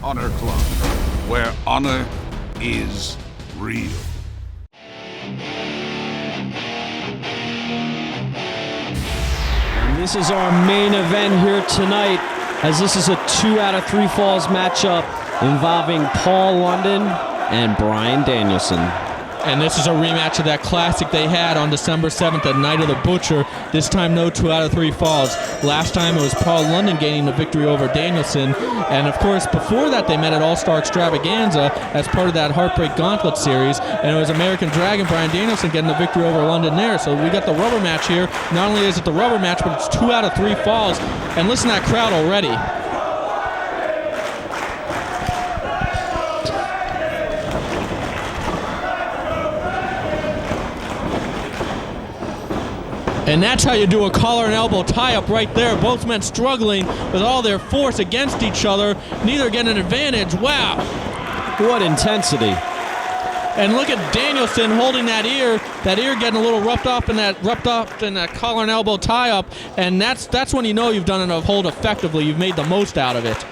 Honor Club, where honor is real. And this is our main event here tonight, as this is a 2 out of 3 falls matchup involving Paul London and Bryan Danielson. And this is a rematch of that classic they had on December 7th at Night of the Butcher. This time, no 2 out of 3 falls. Last time, it was Paul London gaining the victory over Danielson. And, of course, before that, they met at All-Star Extravaganza as part of that Heartbreak Gauntlet series. And it was American Dragon Bryan Danielson getting the victory over London there. So we got the rubber match here. Not only is it the rubber match, but it's 2 out of 3 falls. And listen to that crowd already. And that's how you do a collar and elbow tie-up right there. Both men struggling with all their force against each other. Neither getting an advantage. Wow. What intensity. And look at Danielson holding that ear getting a little roughed up in that collar and elbow tie-up. And that's when you know you've done a hold effectively. You've made the most out of it.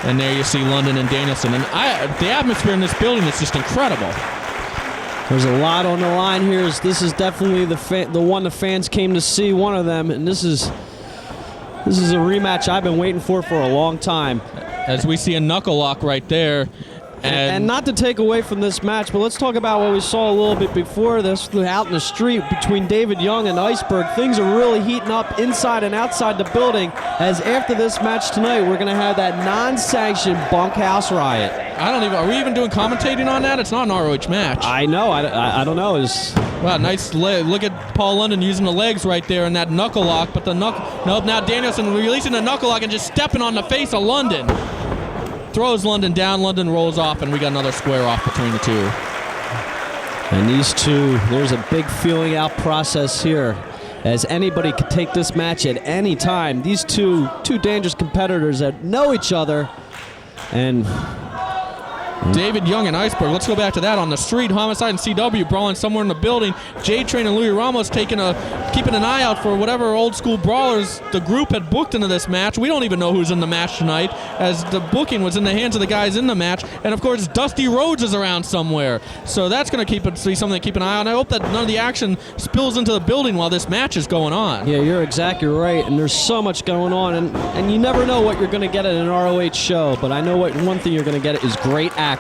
And there you see London and Danielson. And the atmosphere in this building is just incredible. There's a lot on the line here. This is definitely the one the fans came to see, one of them, and this is a rematch I've been waiting for a long time. As we see a knuckle lock right there. And not to take away from this match, but let's talk about what we saw a little bit before this out in the street between David Young and Iceberg. Things are really heating up inside and outside the building, as after this match tonight, we're going to have that non-sanctioned bunkhouse riot. Are we even doing commentating on that? It's not an ROH match. I know. I don't know. Wow, nice leg. Look at Paul London using the legs right there in that knuckle lock, but nope, now Danielson releasing the knuckle lock and just stepping on the face of London. Throws London down, London rolls off, and we got another square off between the two. And these two, there's a big feeling out process here, as anybody could take this match at any time. These two dangerous competitors that know each other, and David Young and Iceberg. Let's go back to that on the street. Homicide and CW brawling somewhere in the building. J-Train and Louis Ramos keeping an eye out for whatever old school brawlers the group had booked into this match. We don't even know who's in the match tonight, as the booking was in the hands of the guys in the match. And of course, Dusty Rhodes is around somewhere. So that's going to be something to keep an eye on. I hope that none of the action spills into the building while this match is going on. Yeah, you're exactly right. And there's so much going on. And you never know what you're going to get at an ROH show. But I know one thing you're going to get is great action.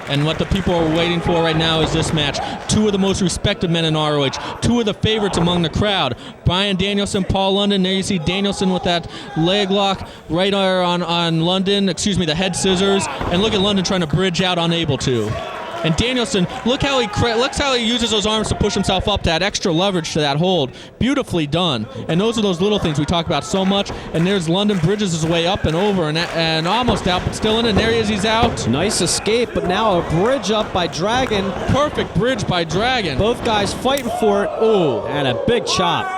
And what the people are waiting for right now is this match. Two of the most respected men in ROH. Two of the favorites among the crowd. Bryan Danielson, Paul London. There you see Danielson with that leg lock right on London. Excuse me, the head scissors. And look at London trying to bridge out, unable to. And Danielson, look how he uses those arms to push himself up to add extra leverage to that hold. Beautifully done. And those are those little things we talk about so much. And there's London bridges his way up and over and almost out, but still in it. And there he is, he's out. Nice escape, but now a bridge up by Dragon. Perfect bridge by Dragon. Both guys fighting for it. Ooh, and a big chop.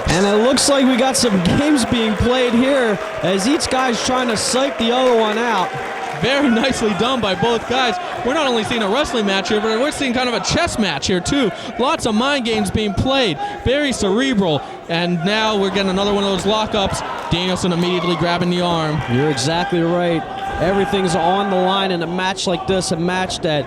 And it looks like we got some games being played here, as each guy's trying to psych the other one out. Very nicely done by both guys. We're not only seeing a wrestling match here, but we're seeing kind of a chess match here too. Lots of mind games being played. Very cerebral. And now we're getting another one of those lockups. Danielson immediately grabbing the arm. You're exactly right. Everything's on the line in a match like this, a match that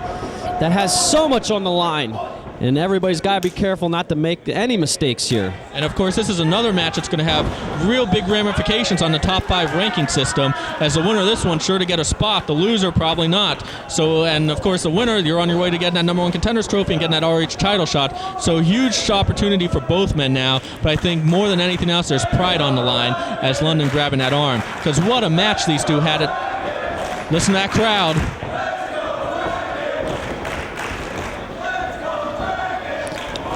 has so much on the line. And everybody's got to be careful not to make any mistakes here. And of course, this is another match that's going to have real big ramifications on the top 5 ranking system. As the winner of this one, sure to get a spot. The loser, probably not. So, and of course, the winner, you're on your way to getting that #1 contenders trophy and getting that ROH title shot. So, huge opportunity for both men now. But I think more than anything else, there's pride on the line as London grabbing that arm. Because what a match these two had. Listen to that crowd.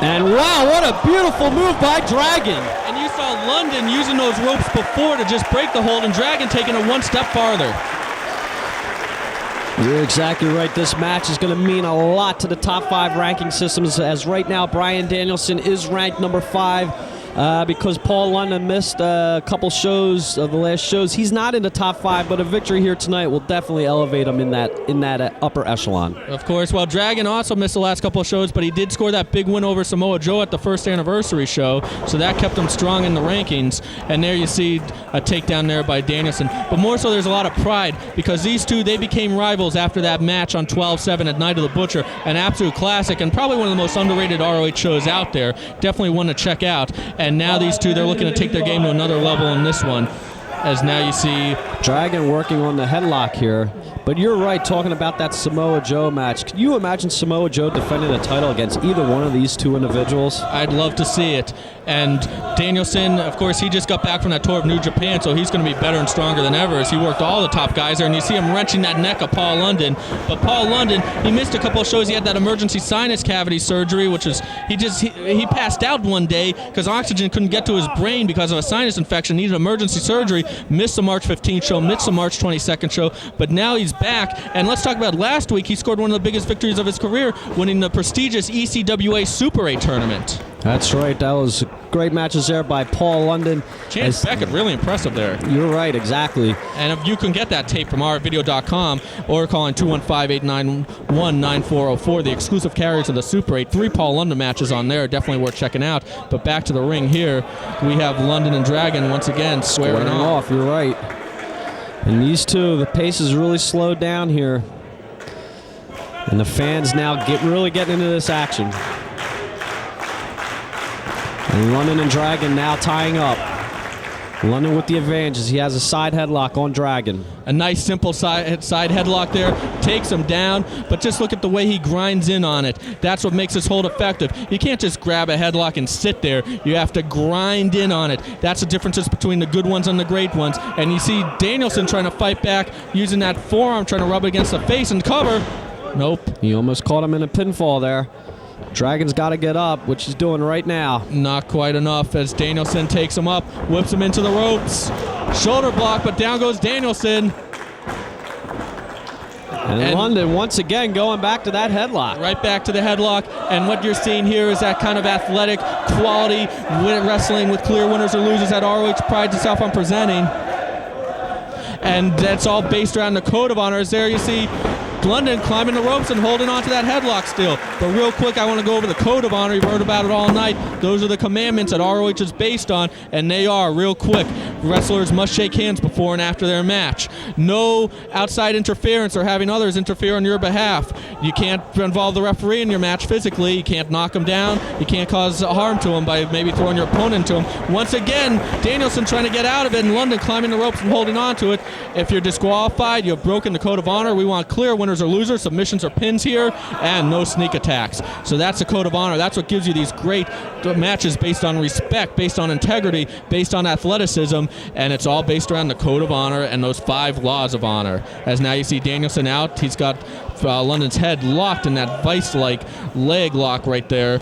And wow, what a beautiful move by Dragon. And you saw London using those ropes before to just break the hold, and Dragon taking it one step farther. You're exactly right. This match is going to mean a lot to the top 5 ranking systems, as right now Bryan Danielson is ranked number 5. because Paul London missed a couple shows of the last shows. He's not in the top 5, but a victory here tonight will definitely elevate him in that upper echelon. Of course. Well, Dragon also missed the last couple of shows, but he did score that big win over Samoa Joe at the first anniversary show, so that kept him strong in the rankings. And there you see a takedown there by Danielson. But more so, there's a lot of pride because these two, they became rivals after that match on 12/7 at Night of the Butcher, an absolute classic and probably one of the most underrated ROH shows out there. Definitely one to check out. And now these two, they're looking to take their game to another level in this one. As now you see Dragon working on the headlock here. But you're right, talking about that Samoa Joe match. Can you imagine Samoa Joe defending a title against either one of these two individuals? I'd love to see it. And Danielson, of course, he just got back from that tour of New Japan, so he's going to be better and stronger than ever as he worked all the top guys there. And you see him wrenching that neck of Paul London. But Paul London, he missed a couple of shows. He had that emergency sinus cavity surgery, which is, he passed out one day because oxygen couldn't get to his brain because of a sinus infection, needed emergency surgery, missed the March 15th show, missed the March 22nd show, but now he's back. And let's talk about last week. He scored one of the biggest victories of his career, winning the prestigious ECWA Super 8 tournament. That's right. That was great matches there by Paul London. Chance Beckett, really impressive there. You're right, exactly. And if you can get that tape from rvideo.com or calling 215-891-9404, the exclusive carriers of the Super 8. 3 Paul London matches on there, definitely worth checking out. But back to the ring here, we have London and Dragon once again squaring off. You're right. And these two, the pace is really slowed down here. And the fans now really getting into this action. And London and Dragon now tying up. London with the advantage as he has a side headlock on Dragon. A nice simple side headlock there, takes him down, but just look at the way he grinds in on it. That's what makes this hold effective. You can't just grab a headlock and sit there. You have to grind in on it. That's the differences between the good ones and the great ones. And you see Danielson trying to fight back, using that forearm, trying to rub it against the face and cover. Nope. He almost caught him in a pinfall there. Dragon's got to get up, which he's doing right now. Not quite enough as Danielson takes him up, whips him into the ropes. Shoulder block, but down goes Danielson. And London once again going back to that headlock. Right back to the headlock. And what you're seeing here is that kind of athletic quality wrestling with clear winners or losers that ROH prides itself on presenting. And that's all based around the code of honor. As there you see London climbing the ropes and holding on to that headlock still. But real quick, I want to go over the code of honor. You've heard about it all night. Those are the commandments that ROH is based on, and they are, real quick, wrestlers must shake hands before and after their match. No outside interference or having others interfere on your behalf. You can't involve the referee in your match physically. You can't knock him down. You can't cause harm to him by maybe throwing your opponent into him. Once again, Danielson trying to get out of it, and London climbing the ropes and holding on to it. If you're disqualified, you have broken the code of honor. We want clear winners or losers, submissions or pins here, and no sneak attacks. So that's the code of honor. That's what gives you these great matches based on respect, based on integrity, based on athleticism, and it's all based around the code of honor and those 5 laws of honor. As now you see Danielson out, he's got London's head locked in that vice-like leg lock right there.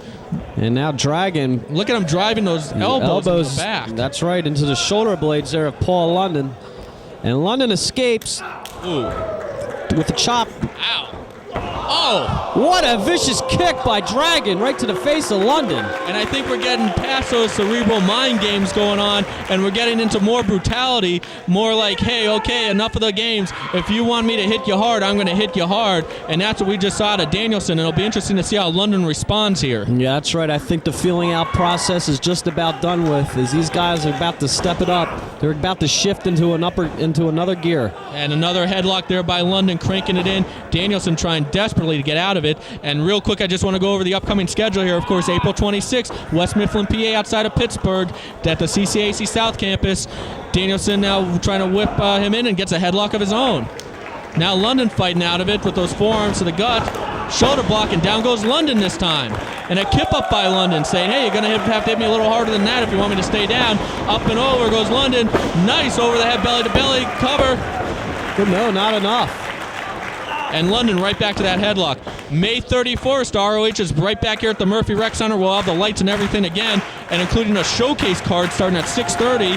And now Dragon. Look at him driving those elbows into the back. That's right, into the shoulder blades there of Paul London. And London escapes. Ooh. With the chop. Ow. Oh! What a vicious kick by Dragon right to the face of London. And I think we're getting past those cerebral mind games going on, and we're getting into more brutality, more like, hey, okay, enough of the games. If you want me to hit you hard, I'm going to hit you hard. And that's what we just saw to Danielson, and it'll be interesting to see how London responds here. Yeah, that's right. I think the feeling out process is just about done with, as these guys are about to step it up. They're about to shift into another gear. And another headlock there by London, cranking it in. Danielson trying desperately to get out of it. And real quick, I just want to go over the upcoming schedule here. Of course, April 26th, West Mifflin, PA, outside of Pittsburgh, at the CCAC South Campus. Danielson now trying to whip him in and gets a headlock of his own. Now London fighting out of it with those forearms to the gut. Shoulder block, and down goes London this time. And a kip up by London saying, hey, you're going to have to hit me a little harder than that if you want me to stay down. Up and over goes London. Nice over the head, belly to belly cover. But no, not enough. And London right back to that headlock. May 31st, ROH is right back here at the Murphy Rec Center. We'll have the lights and everything again, and including a showcase card starting at 6:30.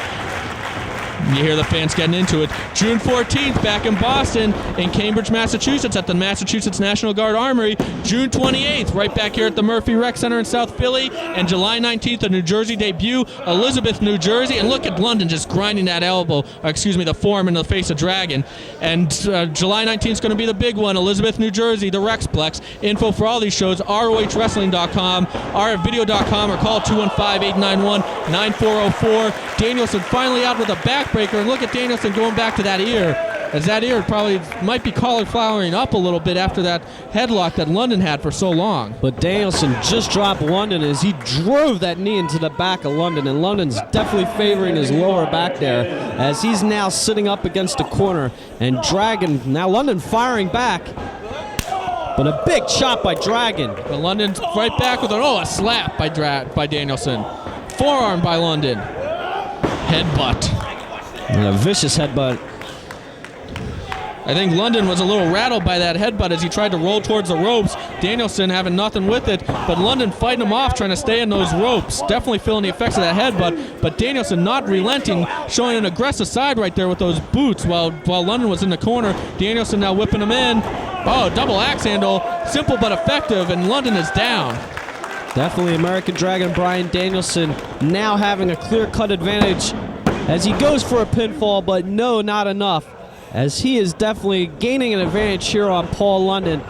You hear the fans getting into it. June 14th, back in Boston, in Cambridge, Massachusetts, at the Massachusetts National Guard Armory. June 28th, right back here at the Murphy Rec Center in South Philly. And July 19th, a New Jersey debut, Elizabeth, New Jersey. And look at London just grinding that the forearm into the face of Dragon. And July 19th is going to be the big one, Elizabeth, New Jersey, the Rexplex. Info for all these shows, ROHWrestling.com, RFvideo.com, or call 215-891-9404. Danielson finally out with a backbreaker, and look at Danielson going back to that ear, as that ear probably might be cauliflowering up a little bit after that headlock that London had for so long. But Danielson just dropped London as he drove that knee into the back of London, and London's definitely favoring his lower back there as he's now sitting up against the corner. And Dragon, now London firing back, but a big chop by Dragon. But London's right back with a slap by Danielson. Forearm by London. Headbutt. And a vicious headbutt. I think London was a little rattled by that headbutt as he tried to roll towards the ropes. Danielson having nothing with it, but London fighting him off, trying to stay in those ropes. Definitely feeling the effects of that headbutt, but Danielson not relenting, showing an aggressive side right there with those boots while London was in the corner. Danielson now whipping him in. Oh, double axe handle. Simple but effective, and London is down. Definitely American Dragon Bryan Danielson now having a clear-cut advantage as he goes for a pinfall, but no, not enough. As he is definitely gaining an advantage here on Paul London.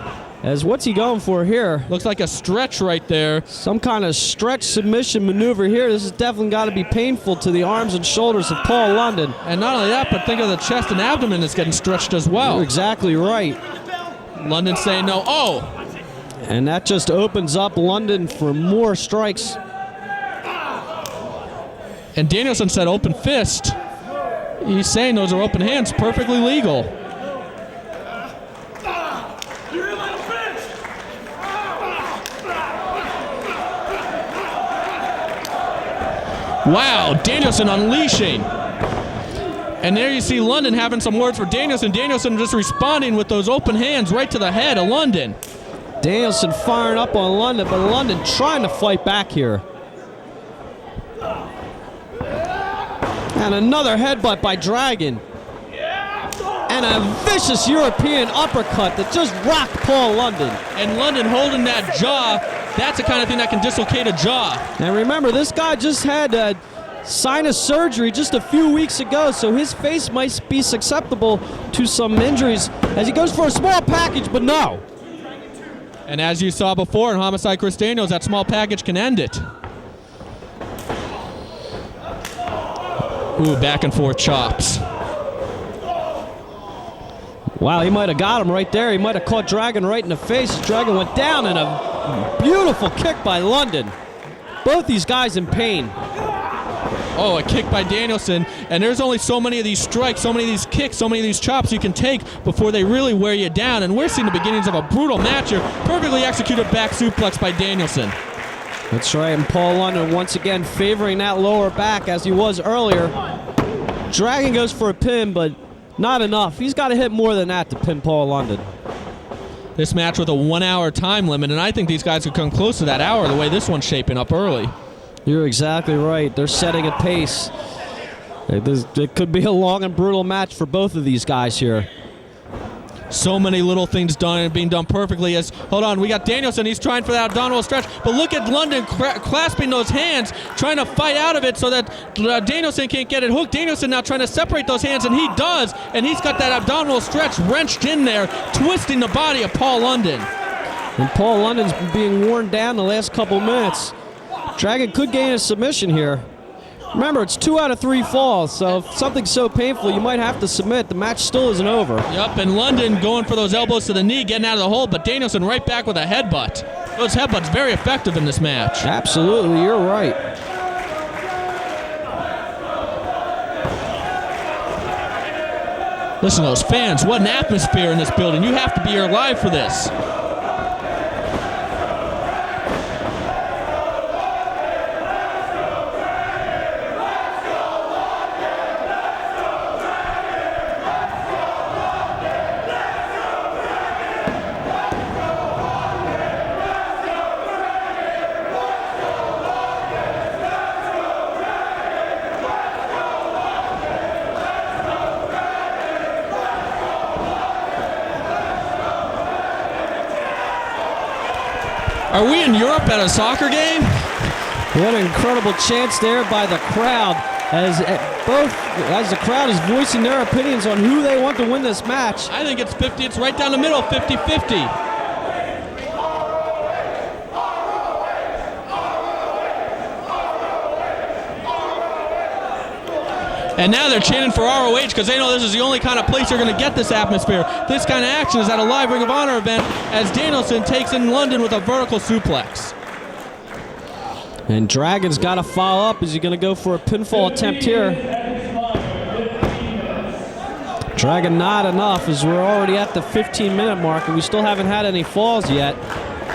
As what's he going for here? Looks like a stretch right there. Some kind of stretch submission maneuver here. This has definitely got to be painful to the arms and shoulders of Paul London. And not only that, but think of the chest and abdomen that's getting stretched as well. You're exactly right. London saying no. Oh! And that just opens up London for more strikes. And Danielson said open fist. He's saying those are open hands, perfectly legal. Wow, Danielson unleashing. And there you see London having some words for Danielson. Danielson just responding with those open hands right to the head of London. Danielson firing up on London, but London trying to fight back here. And another headbutt by Dragon. And a vicious European uppercut that just rocked Paul London. And London holding that jaw. That's the kind of thing that can dislocate a jaw. And remember, this guy just had sinus surgery just a few weeks ago, so his face might be susceptible to some injuries as he goes for a small package, but no. And as you saw before in Homicide Chris Daniels, that small package can end it. Ooh, back and forth chops. Wow, he might have got him right there. He might have caught Dragon right in the face. Dragon went down, and a beautiful kick by London. Both these guys in pain. Oh, a kick by Danielson. And there's only so many of these strikes, so many of these kicks, so many of these chops you can take before they really wear you down. And we're seeing the beginnings of a brutal match here. Perfectly executed back suplex by Danielson. That's right, and Paul London once again favoring that lower back as he was earlier. Dragon goes for a pin, but not enough. He's got to hit more than that to pin Paul London. This match with a 1 hour time limit, and I think these guys could come close to that hour the way this one's shaping up early. You're exactly right. They're setting a pace. It could be a long and brutal match for both of these guys here. So many little things done and being done perfectly. As hold on, we got Danielson. He's trying for that abdominal stretch, but look at London clasping those hands, trying to fight out of it so that Danielson can't get it hooked. Danielson now trying to separate those hands, and he does, and he's got that abdominal stretch wrenched in there, twisting the body of Paul London. And Paul London's being worn down the last couple minutes. Dragon could gain a submission here. Remember, it's 2 out of 3 falls, so if something's so painful, you might have to submit. The match still isn't over. Yep, and London going for those elbows to the knee, getting out of the hold, but Danielson right back with a headbutt. Those headbutts very effective in this match. Absolutely, you're right. Listen to those fans. What an atmosphere in this building. You have to be here live for this. Are we in Europe at a soccer game? What an incredible chance there by the crowd as the crowd is voicing their opinions on who they want to win this match. I think it's 50. It's right down the middle, 50-50. And now they're chanting for ROH because they know this is the only kind of place they're going to get this atmosphere. This kind of action is at a live Ring of Honor event as Danielson takes in London with a vertical suplex. And Dragon's got to follow up. Is he going to go for a pinfall attempt here? Dragon not enough as we're already at the 15-minute mark and we still haven't had any falls yet.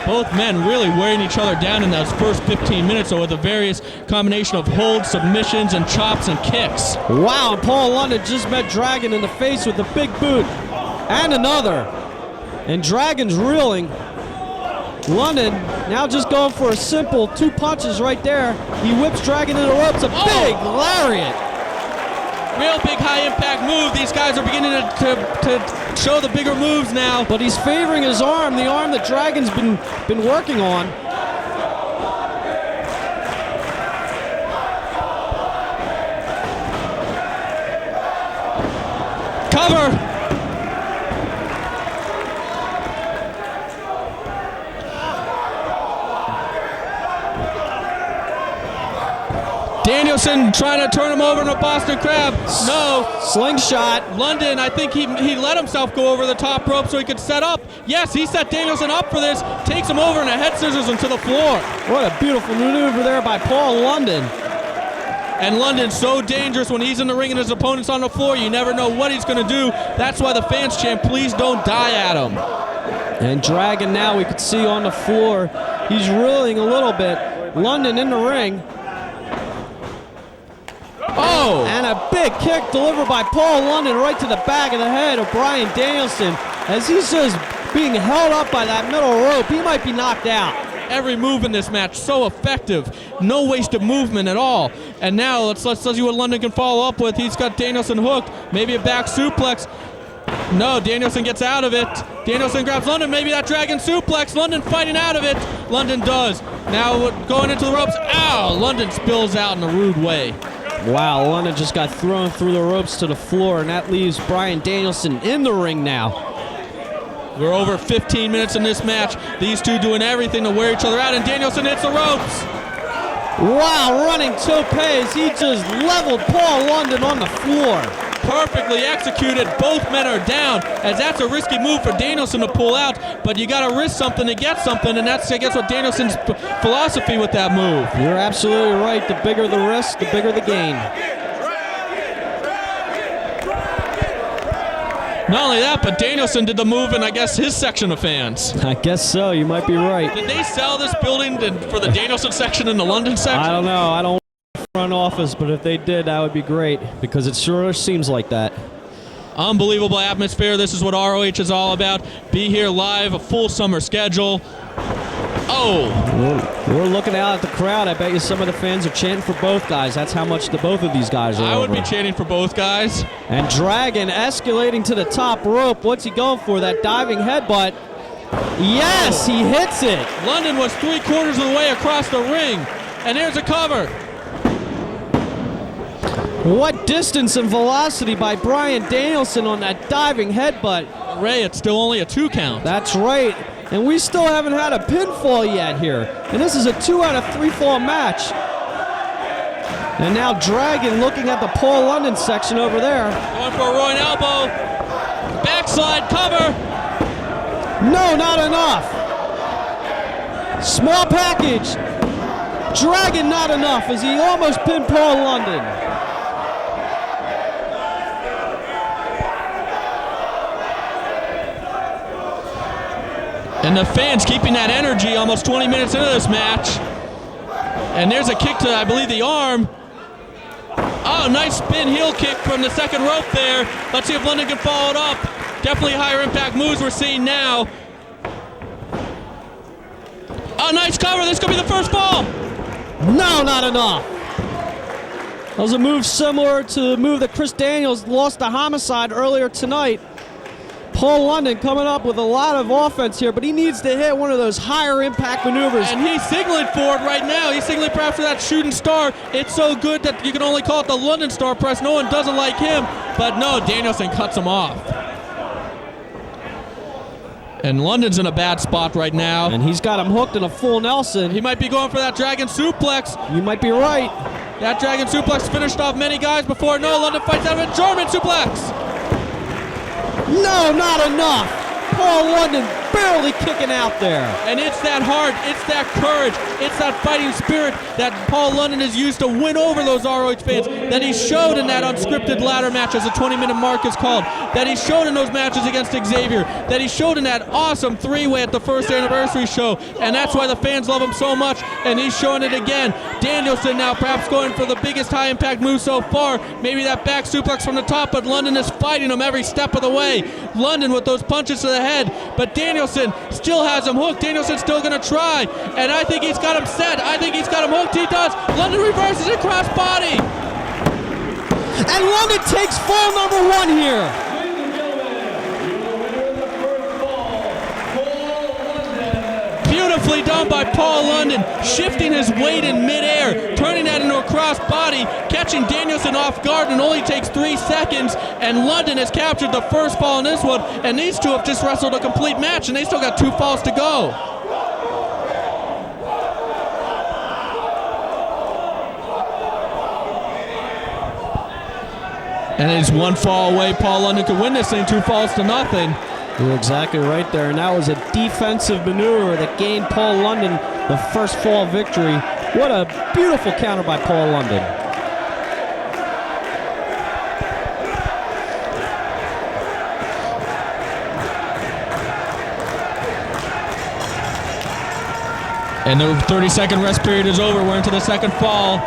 Both men really wearing each other down in those first 15 minutes with a various combination of holds, submissions, and chops and kicks. Wow, and Paul London just met Dragon in the face with a big boot. And another. And Dragon's reeling. London now just going for a simple 2 punches right there. He whips Dragon into the ropes. A big lariat. Real big high-impact move. These guys are beginning to show the bigger moves now. But he's favoring his arm, the arm that Dragon's been working on. Cover. Danielson trying to turn him over in a Boston Crab. No. Slingshot. London, I think he let himself go over the top rope so he could set up. Yes, he set Danielson up for this. Takes him over in a head scissors into the floor. What a beautiful maneuver there by Paul London. And London's so dangerous when he's in the ring and his opponent's on the floor. You never know what he's going to do. That's why the fans chant, please don't die at him. And Dragon now we could see on the floor. He's reeling a little bit. London in the ring. Oh! And a big kick delivered by Paul London right to the back of the head of Bryan Danielson as he's just being held up by that middle rope. He might be knocked out. Every move in this match so effective. No wasted movement at all. And now let's see what London can follow up with. He's got Danielson hooked. Maybe a back suplex. No, Danielson gets out of it. Danielson grabs London. Maybe that dragon suplex. London fighting out of it. London does. Now going into the ropes. Ow! London spills out in a rude way. Wow, London just got thrown through the ropes to the floor, and that leaves Bryan Danielson in the ring now. We're over 15 minutes in this match. These two doing everything to wear each other out, and Danielson hits the ropes. Wow, running topes. He just leveled Paul London on the floor. Perfectly executed. Both men are down, as that's a risky move for Danielson to pull out, but you got to risk something to get something, and that's, I guess, what Danielson's philosophy with that move. You're absolutely right. The bigger the risk, the bigger the gain. Not only that, but Danielson did the move in, I guess, his section of fans. I guess so. You might be right. Did they sell this building for the Danielson section and the London section? I don't know. I don't front office, but if they did, that would be great because it sure seems like that. Unbelievable atmosphere. This is what ROH is all about. Be here live, a full summer schedule. Oh! We're looking out at the crowd. I bet you some of the fans are chanting for both guys. That's how much both of these guys are I would over. be chanting for both guys. And Dragon escalating to the top rope. What's he going for? That diving headbutt. Yes, he hits it. London was 3/4 of the way across the ring. And there's a cover. What distance and velocity by Bryan Danielson on that diving headbutt. Ray, it's still only a 2 count. That's right. And we still haven't had a pinfall yet here. And this is a 2 out of 3 fall match. And now Dragon looking at the Paul London section over there. Going for a Royal elbow. Backslide cover. No, not enough. Small package. Dragon not enough as he almost pinned Paul London. And the fans keeping that energy almost 20 minutes into this match. And there's a kick to, I believe, the arm. Oh, nice spin heel kick from the second rope there. Let's see if London can follow it up. Definitely higher impact moves we're seeing now. Oh, nice cover. This could be the first fall. No, not enough. That was a move similar to the move that Chris Daniels lost to Homicide earlier tonight. Paul London coming up with a lot of offense here, but he needs to hit one of those higher impact maneuvers. And he's signaling for it right now. He's signaling perhaps for that shooting star. It's so good that you can only call it the London Star Press. No one doesn't like him, but no, Danielson cuts him off. And London's in a bad spot right now. And he's got him hooked in a full Nelson. He might be going for that Dragon Suplex. You might be right. That Dragon Suplex finished off many guys before. No, London fights out of a German Suplex. No, not enough. Paul London barely kicking out there. And it's that heart, it's that courage, it's that fighting spirit that Paul London has used to win over those ROH fans, that he showed in that unscripted ladder match, as a 20-minute mark is called, that he showed in those matches against Xavier, that he showed in that awesome three-way at the first anniversary show, and that's why the fans love him so much, and he's showing it again. Danielson now perhaps going for the biggest high-impact move so far, maybe that back suplex from the top, but London is fighting him every step of the way. London with those punches to the head, but Danielson still has him hooked. Danielson's still going to try, and I think he's got him set. I think he's got him hooked. He does. London reverses it cross body. And London takes fall number one here. Beautifully done by Paul London, shifting his weight in midair, turning that into a cross body, catching Danielson off guard, and only takes 3 seconds, and London has captured the first fall in this one, and these two have just wrestled a complete match, and they still got 2 falls to go. And it's 1 fall away. Paul London could win this thing, 2 falls to nothing. You're exactly right there, and that was a defensive maneuver that gained Paul London the first fall victory. What a beautiful counter by Paul London. And the 30-second rest period is over. We're into the second fall.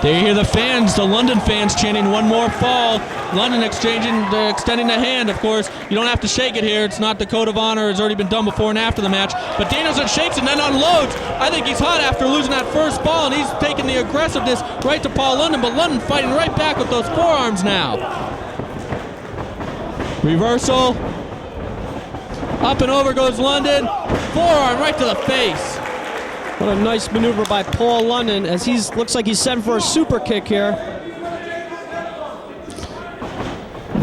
There you hear the fans, the London fans chanting 1 more fall. London extending the hand, of course. You don't have to shake it here. It's not the code of honor. It's already been done before and after the match. But Danielson shakes and then unloads. I think he's hot after losing that first fall, and he's taking the aggressiveness right to Paul London. But London fighting right back with those forearms now. Reversal. Up and over goes London. Forearm right to the face. What a nice maneuver by Paul London, as looks like he's setting for a super kick here.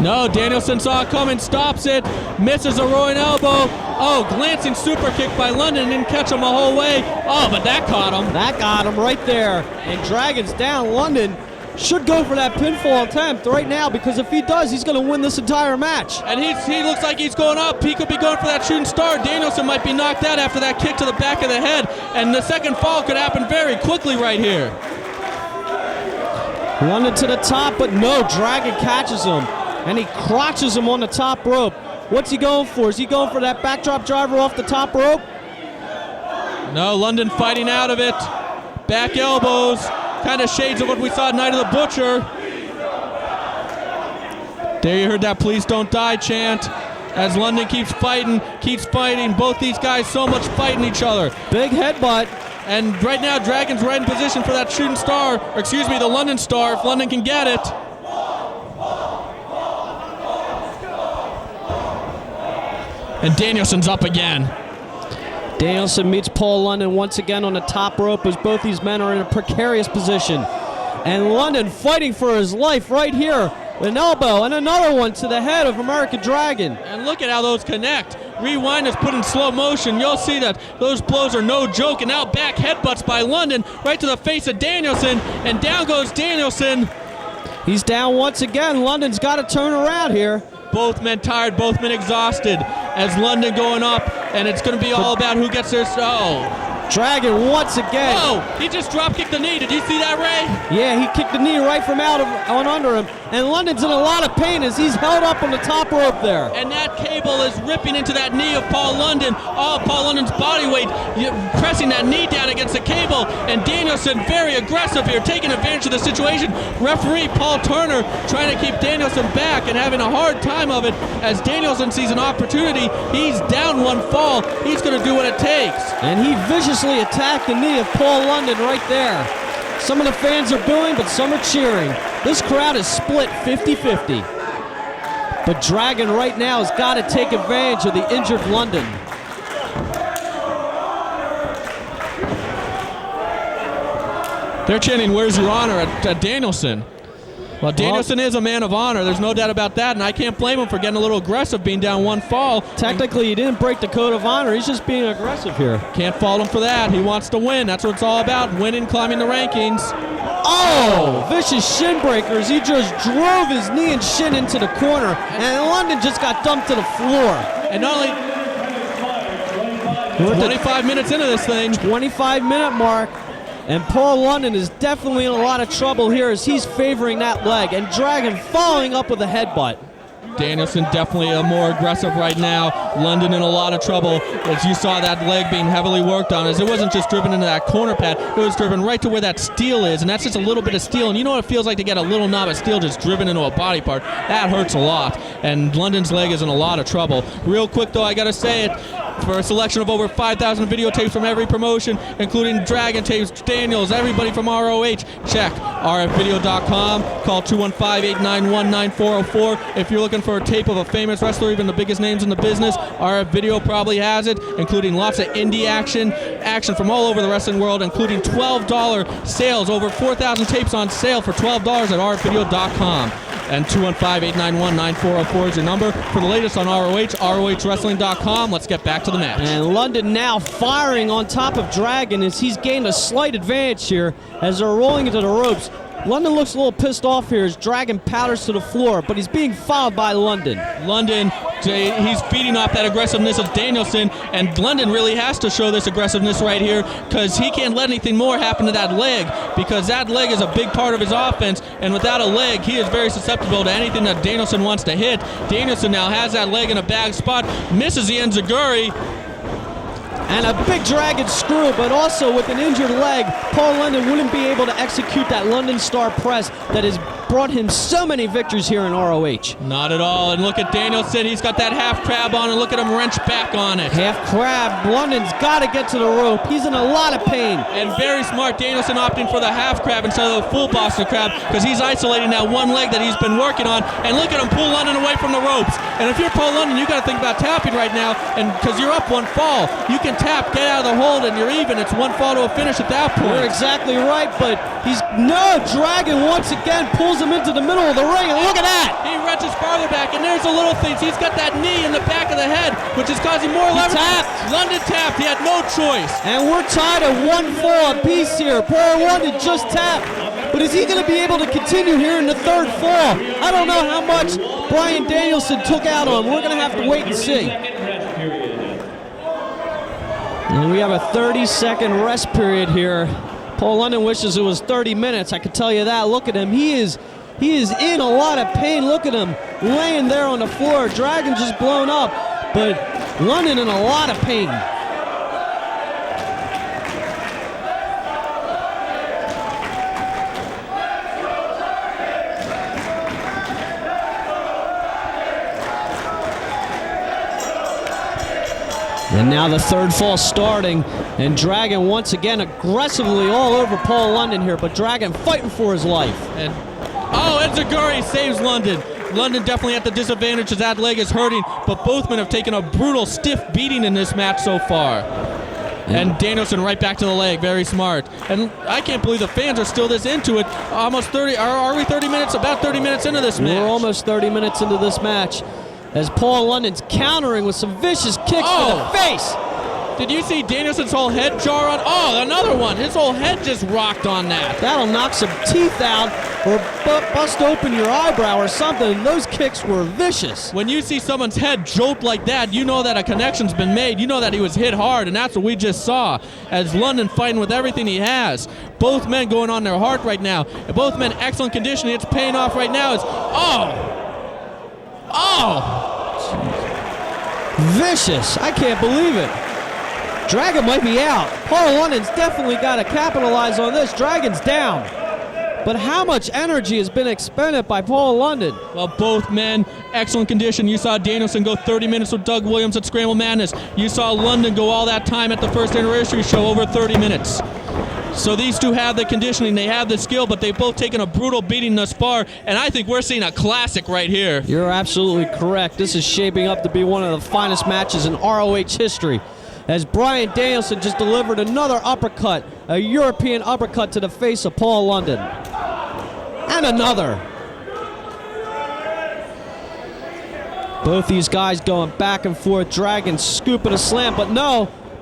No, Danielson saw it coming, stops it, misses a rolling elbow. Oh, glancing super kick by London, didn't catch him the whole way. Oh, but that caught him. That got him right there. And Dragon's down. London should go for that pinfall attempt right now, because if he does, he's going to win this entire match. And he looks like he's going up. He could be going for that shooting star. Danielson might be knocked out after that kick to the back of the head, and the second fall could happen very quickly right here. London to the top, but no, Dragon catches him, and he crotches him on the top rope. What's he going for? Is he going for that backdrop driver off the top rope? No, London fighting out of it. Back elbows. Kind of shades of what we saw at Night of the Butcher. There you heard that "Please Don't Die" chant as London keeps fighting. Both these guys so much fighting each other. Big headbutt. And right now, Dragon's right in position for that shooting star, or excuse me, the London star, if London can get it. And Danielson's up again. Danielson meets Paul London once again on the top rope, as both these men are in a precarious position. And London fighting for his life right here. An elbow and another one to the head of American Dragon. And look at how those connect. Rewind is put in slow motion. You'll see that those blows are no joke. And now back headbutts by London right to the face of Danielson. And down goes Danielson. He's down once again. London's got to turn around here. Both men tired, both men exhausted, as London going up, and it's going to be all about who gets their... Oh. Dragon once again. Oh, he just drop kicked the knee. Did you see that, Ray? Yeah, he kicked the knee right from out of on under him. and London's in a lot of pain as he's held up on the top rope there. And that cable is ripping into that knee of Paul London. Oh, Paul London's body weight pressing that knee down against the cable, and Danielson very aggressive here, taking advantage of the situation. Referee Paul Turner trying to keep Danielson back and having a hard time of it as Danielson sees an opportunity. He's down one fall. He's going to do what it takes. And he viciously attacked the knee of Paul London right there. Some of the fans are booing, but some are cheering. This crowd is split 50-50. But Dragon right now has got to take advantage of the injured London. They're chanting, "Where's your honor?" at Danielson. Well, Danielson is a man of honor. There's no doubt about that, and I can't blame him for getting a little aggressive, being down one fall. Technically, he didn't break the code of honor. He's just being aggressive here. Can't fault him for that. He wants to win. That's what it's all about, winning, climbing the rankings. Oh, vicious shin breakers. He just drove his knee and shin into the corner, and London just got dumped to the floor. And not only 25 minutes into this thing. 25-minute mark. And Paul London is definitely in a lot of trouble here as he's favoring that leg. And Dragon following up with a headbutt. Danielson definitely more aggressive right now. London in a lot of trouble as you saw that leg being heavily worked on. As it wasn't just driven into that corner pad, it was driven right to where that steel is. And that's just a little bit of steel. And you know what it feels like to get a little knob of steel just driven into a body part? That hurts a lot. And London's leg is in a lot of trouble. Real quick though, I gotta say it. For a selection of over 5,000 videotapes from every promotion, including Dragon tapes, Daniels, everybody from ROH, check rfvideo.com. Call 215-891-9404. If you're looking for a tape of a famous wrestler, even the biggest names in the business, RF Video probably has it, including lots of indie action from all over the wrestling world, including $12 sales, over 4,000 tapes on sale for $12 at rfvideo.com. And 215-891-9404 is your number. For the latest on ROH, ROHWrestling.com. Let's get back to the match. And London now firing on top of Dragon as he's gained a slight advantage here as they're rolling into the ropes. London looks a little pissed off here as Dragon powders to the floor, but he's being fouled by London. London, he's feeding off that aggressiveness of Danielson, and London really has to show this aggressiveness right here because he can't let anything more happen to that leg because that leg is a big part of his offense, and without a leg, he is very susceptible to anything that Danielson wants to hit. Danielson now has that leg in a bad spot, misses the enziguri. And a big Dragon screw, but also with an injured leg, Paul London wouldn't be able to execute that London Star press that has brought him so many victories here in ROH. Not at all, and look at Danielson, he's got that half crab on, and look at him wrench back on it. Half crab, London's got to get to the rope, he's in a lot of pain. And very smart, Danielson opting for the half crab instead of the full Boston crab, because he's isolating that one leg that he's been working on, and look at him pull London away from the ropes. And if you're Paul London, you got to think about tapping right now, and because you're up one fall, you can tap, get out of the hold, and you're even. It's one fall to a finish at that point. You're exactly right, but Dragon once again pulls him into the middle of the ring, and look at that! He wrenches farther back, and there's the little things. He's got that knee in the back of the head, which is causing more leverage. London tapped. He had no choice. And we're tied at one fall apiece here. Paul London just tapped. But is he going to be able to continue here in the third fall? I don't know how much Bryan Danielson took out on him. We're going to have to wait and see. And we have a 30-second rest period here. Paul London wishes it was 30 minutes, I can tell you that. Look at him, he is in a lot of pain. Look at him laying there on the floor. Dragon just blown up, but London in a lot of pain. And now the third fall starting, and Dragon once again aggressively all over Paul London here, but Dragon fighting for his life. And enziguri saves London. London definitely at the disadvantage as that leg is hurting, but both men have taken a brutal, stiff beating in this match so far. And Danielson right back to the leg, very smart. And I can't believe the fans are still this into it. Almost 30, are we 30 minutes? About 30 minutes into this match. We're almost 30 minutes into this match. As Paul London's countering with some vicious kicks to the face. Did you see Danielson's whole head jar on? Oh, another one. His whole head just rocked on that. That'll knock some teeth out or bust open your eyebrow or something. Those kicks were vicious. When you see someone's head jolt like that, you know that a connection's been made. You know that he was hit hard, and that's what we just saw as London fighting with everything he has. Both men going on their heart right now. And both men excellent conditioning. It's paying off right now. Vicious. I can't believe it. Dragon might be out. Paul London's definitely got to capitalize on this. Dragon's down. But how much energy has been expended by Paul London? Well, both men, excellent condition. You saw Danielson go 30 minutes with Doug Williams at Scramble Madness. You saw London go all that time at the first anniversary show, over 30 minutes. So these two have the conditioning, they have the skill, but they've both taken a brutal beating thus far, and I think we're seeing a classic right here. You're absolutely correct. This is shaping up to be one of the finest matches in ROH history, as Bryan Danielson just delivered another uppercut, a European uppercut to the face of Paul London. And another. Both these guys going back and forth, Dragon scooping a slam, but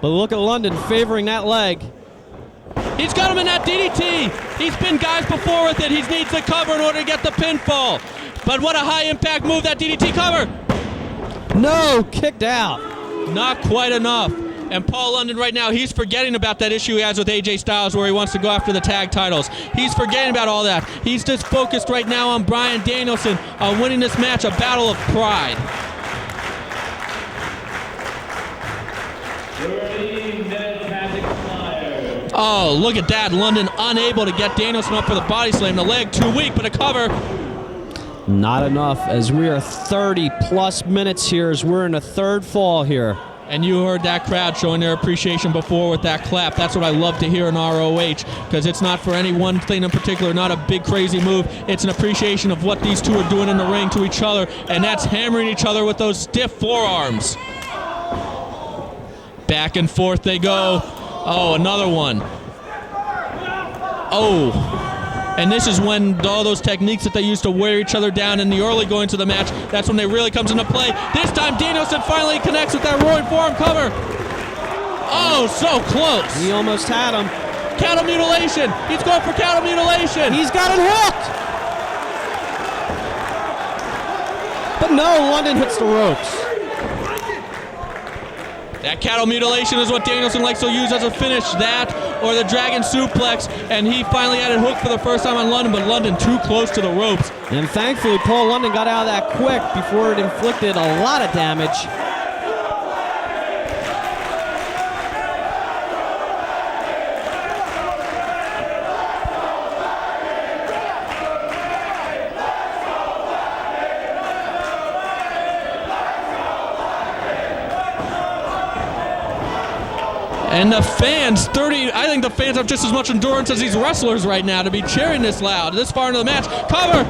look at London favoring that leg. He's got him in that DDT. He's pinned guys before with it. He needs the cover in order to get the pinfall. But what a high-impact move, that DDT cover. No, kicked out. Not quite enough. And Paul London right now, he's forgetting about that issue he has with AJ Styles where he wants to go after the tag titles. He's forgetting about all that. He's just focused right now on Bryan Danielson, on winning this match, a battle of pride. Oh, look at that. London unable to get Danielson up for the body slam. The leg too weak, but a cover. Not enough, as we are 30-plus minutes here, as we're in a third fall here. And you heard that crowd showing their appreciation before with that clap. That's what I love to hear in ROH, because it's not for any one thing in particular, not a big crazy move. It's an appreciation of what these two are doing in the ring to each other, and that's hammering each other with those stiff forearms. Back and forth they go. Oh, another one. Oh. And this is when all those techniques that they used to wear each other down in the early going to the match, that's when they really comes into play. This time Danielson finally connects with that roaring forearm cover. Oh, so close. He almost had him. Cattle mutilation. He's going for cattle mutilation. He's got it hooked. But no, London hits the ropes. That cattle mutilation is what Danielson likes to use as a finish. That or the dragon suplex. And he finally had it hooked for the first time on London, but London too close to the ropes. And thankfully, Paul London got out of that quick before it inflicted a lot of damage. And the fans, I think the fans have just as much endurance as these wrestlers right now to be cheering this loud, this far into the match. Cover!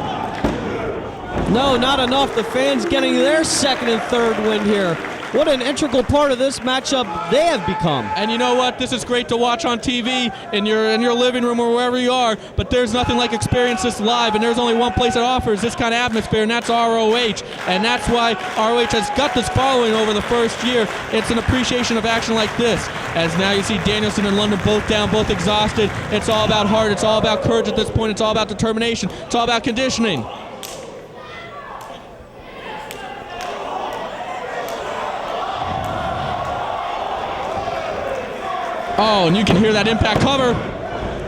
No, not enough. The fans getting their second and third win here. What an integral part of this matchup they have become. And you know what? This is great to watch on TV in your living room or wherever you are, but there's nothing like experience this live, and there's only one place that offers this kind of atmosphere, and that's ROH. And that's why ROH has got this following over the first year. It's an appreciation of action like this. As now you see Danielson and London both down, both exhausted. It's all about heart. It's all about courage at this point. It's all about determination. It's all about conditioning. Oh, and you can hear that impact cover.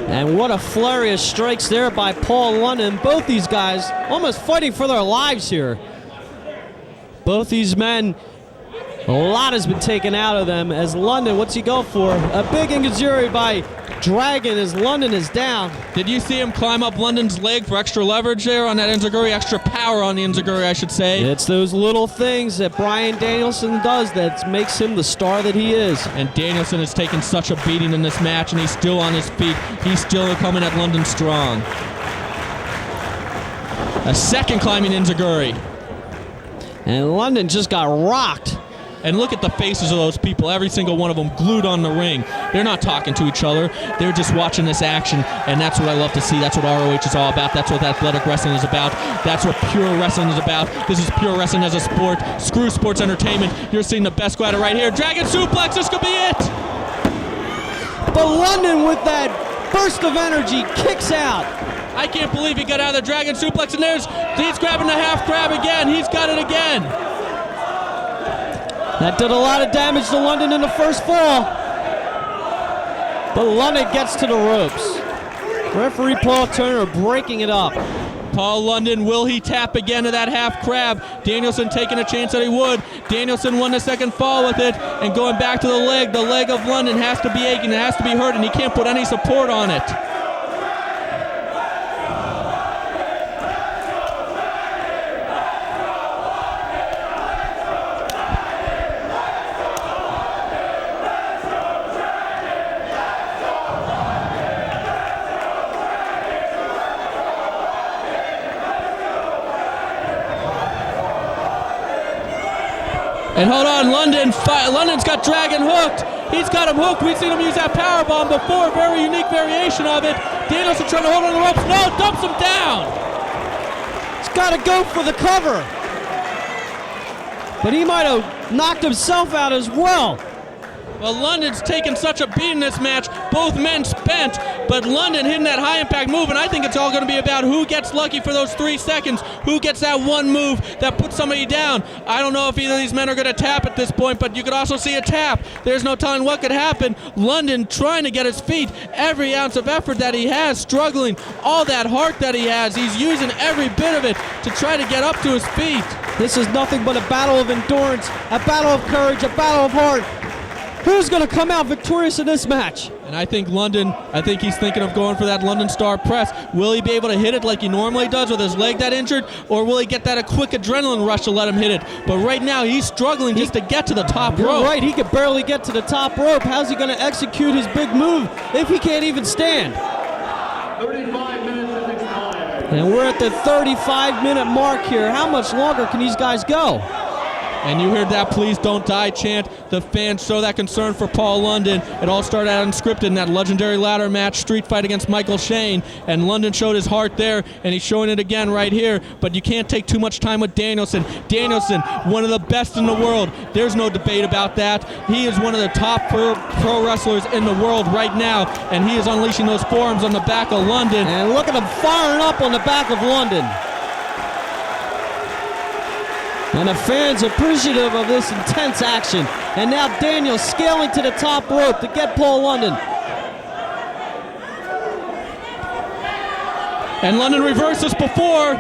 And what a flurry of strikes there by Paul London. Both these guys almost fighting for their lives here. Both these men, a lot has been taken out of them as London, what's he go for? A big Ingazuri by Dragon as London is down. Did you see him climb up London's leg for extra leverage there on that Enziguri, extra power on the Enziguri, I should say? It's those little things that Bryan Danielson does that makes him the star that he is. And Danielson has taken such a beating in this match, and he's still on his feet. He's still coming at London strong. A second climbing Enziguri. And London just got rocked. And look at the faces of those people, every single one of them glued on the ring. They're not talking to each other. They're just watching this action, and that's what I love to see. That's what ROH is all about. That's what athletic wrestling is about. That's what pure wrestling is about. This is pure wrestling as a sport. Screw sports entertainment. You're seeing the best go at it right here. Dragon suplex, this could be it. But London, with that burst of energy, kicks out. I can't believe he got out of the Dragon suplex, and he's grabbing the half grab again. He's got it again. That did a lot of damage to London in the first fall. But London gets to the ropes. Referee Paul Turner breaking it up. Paul London, will he tap again to that half crab? Danielson taking a chance that he would. Danielson won the second fall with it, and going back to the leg. The leg of London has to be aching, it has to be hurt, and he can't put any support on it. And hold on, London's got Dragon hooked. He's got him hooked. We've seen him use that powerbomb before. Very unique variation of it. Danielson trying to hold on the ropes. No, dumps him down. He's got to go for the cover. But he might have knocked himself out as well. Well, London's taken such a beat in this match. Both men spent, but London hitting that high-impact move, and I think it's all going to be about who gets lucky for those 3 seconds, who gets that one move that puts somebody down. I don't know if either of these men are going to tap at this point, but you could also see a tap. There's no telling what could happen. London trying to get his feet, every ounce of effort that he has, struggling, all that heart that he has. He's using every bit of it to try to get up to his feet. This is nothing but a battle of endurance, a battle of courage, a battle of heart. Who's going to come out victorious in this match? And I think he's thinking of going for that London Star press. Will he be able to hit it like he normally does with his leg that injured, or will he get that a quick adrenaline rush to let him hit it? But right now, he's struggling just to get to the top rope. You're right, he could barely get to the top rope. How's he going to execute his big move if he can't even stand? 35 minutes has expired. And we're at the 35-minute mark here. How much longer can these guys go? And you heard that "Please Don't Die" chant. The fans show that concern for Paul London. It all started out unscripted in that legendary ladder match, street fight against Michael Shane. And London showed his heart there, and he's showing it again right here. But you can't take too much time with Danielson. Danielson, one of the best in the world. There's no debate about that. He is one of the top pro wrestlers in the world right now, and he is unleashing those forearms on the back of London. And look at him firing up on the back of London. And the fans appreciative of this intense action. And now Daniel scaling to the top rope to get Paul London. And London reversed this before.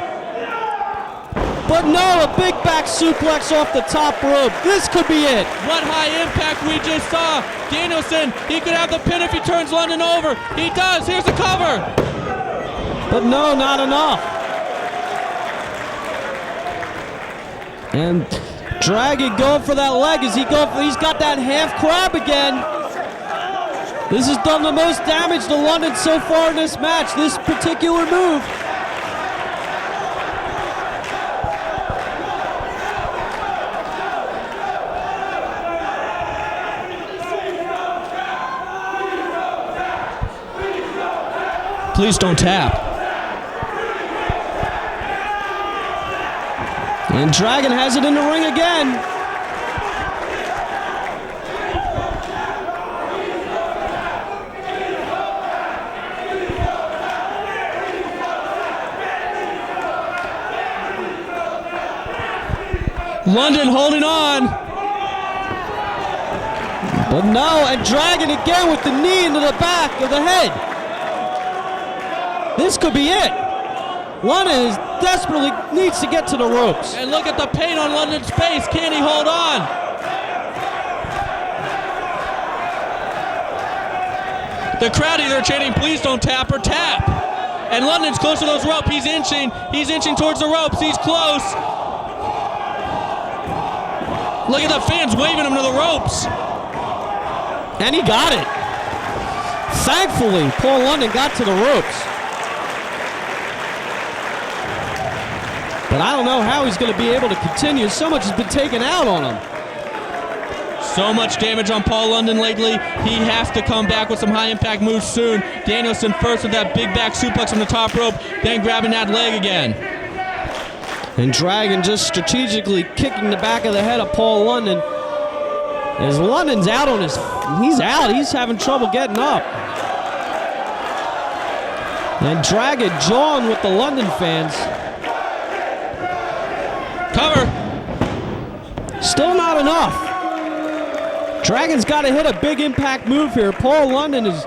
But no, a big back suplex off the top rope. This could be it. What high impact we just saw. Danielson, he could have the pin if he turns London over. He does. Here's the cover. But no, not enough. And Dragon going for that leg as he's got that half crab again. This has done the most damage to London so far in this match, this particular move. Please don't tap. And Dragon has it in the ring again. London holding on. But no, and Dragon again with the knee into the back of the head. This could be it. London desperately needs to get to the ropes. And look at the pain on London's face. Can he hold on? The crowd either chanting, "Please don't tap," or "tap." And London's close to those ropes. He's inching towards the ropes. He's close. Look at the fans waving him to the ropes. And he got it. Thankfully, Paul London got to the ropes. But I don't know how he's going to be able to continue. So much has been taken out on him. So much damage on Paul London lately. He has to come back with some high-impact moves soon. Danielson first with that big back suplex on the top rope, then grabbing that leg again. And Dragon just strategically kicking the back of the head of Paul London. As London's out on his... He's out. He's having trouble getting up. And Dragon John with the London fans. Cover. Still not enough. Dragon's got to hit a big impact move here. Paul London is...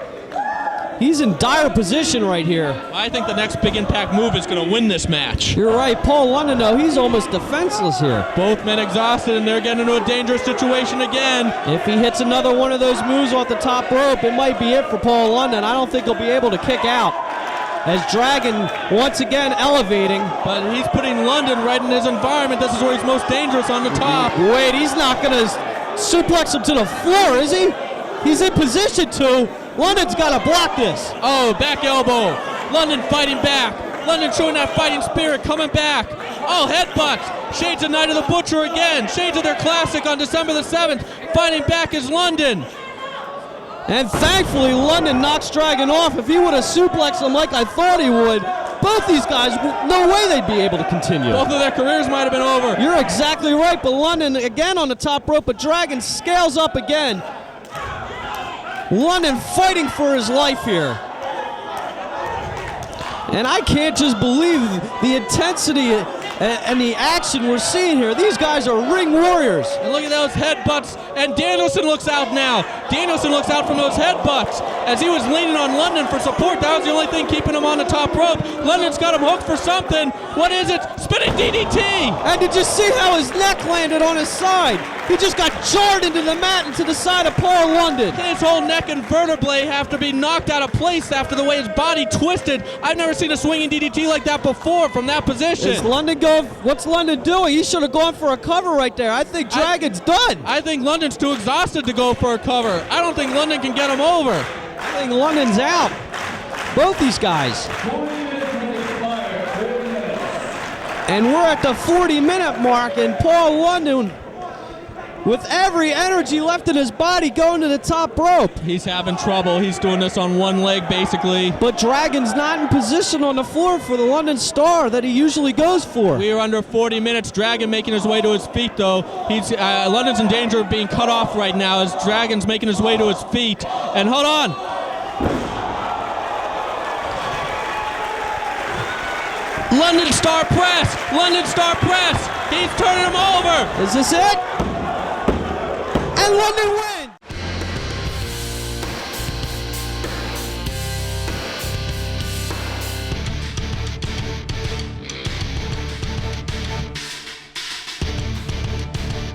He's in dire position right here. I think the next big impact move is going to win this match. You're right. Paul London, though, he's almost defenseless here. Both men exhausted, and they're getting into a dangerous situation again. If he hits another one of those moves off the top rope, it might be it for Paul London. I don't think he'll be able to kick out. As Dragon once again elevating. But he's putting London right in his environment. This is where he's most dangerous, on the top. Wait, he's not going to suplex him to the floor, is he? He's in position to. London's got to block this. Oh, back elbow. London fighting back. London showing that fighting spirit, coming back. Oh, headbutts. Shades of Night of the Butcher again. Shades of their classic on December the 7th. Fighting back is London. And thankfully, London knocks Dragon off. If he would have suplexed him like I thought he would, both these guys, no way they'd be able to continue. Both of their careers might have been over. You're exactly right, but London again on the top rope, but Dragon scales up again. London fighting for his life here. And I can't just believe the intensity and the action we're seeing here. These guys are ring warriors. And look at those headbutts. And Danielson looks out now. Danielson looks out from those headbutts as he was leaning on London for support. That was the only thing keeping him on the top rope. London's got him hooked for something. What is it? Spinning DDT. And did you see how his neck landed on his side? He just got jarred into the mat and to the side of Paul London. His whole neck and vertebrae have to be knocked out of place after the way his body twisted. I've never seen a swinging DDT like that before from that position. Is London going? What's London doing? He should have gone for a cover right there. I think Dragon's done. I think London's too exhausted to go for a cover. I don't think London can get him over. I think London's out. Both these guys. And we're at the 40-minute mark, and Paul London, with every energy left in his body, going to the top rope. He's having trouble. He's doing this on one leg, basically. But Dragon's not in position on the floor for the London Star that he usually goes for. We are under 40 minutes. Dragon making his way to his feet, though. London's in danger of being cut off right now as Dragon's making his way to his feet. And hold on. London Star press. London Star press. He's turning him over. Is this it? And London wins!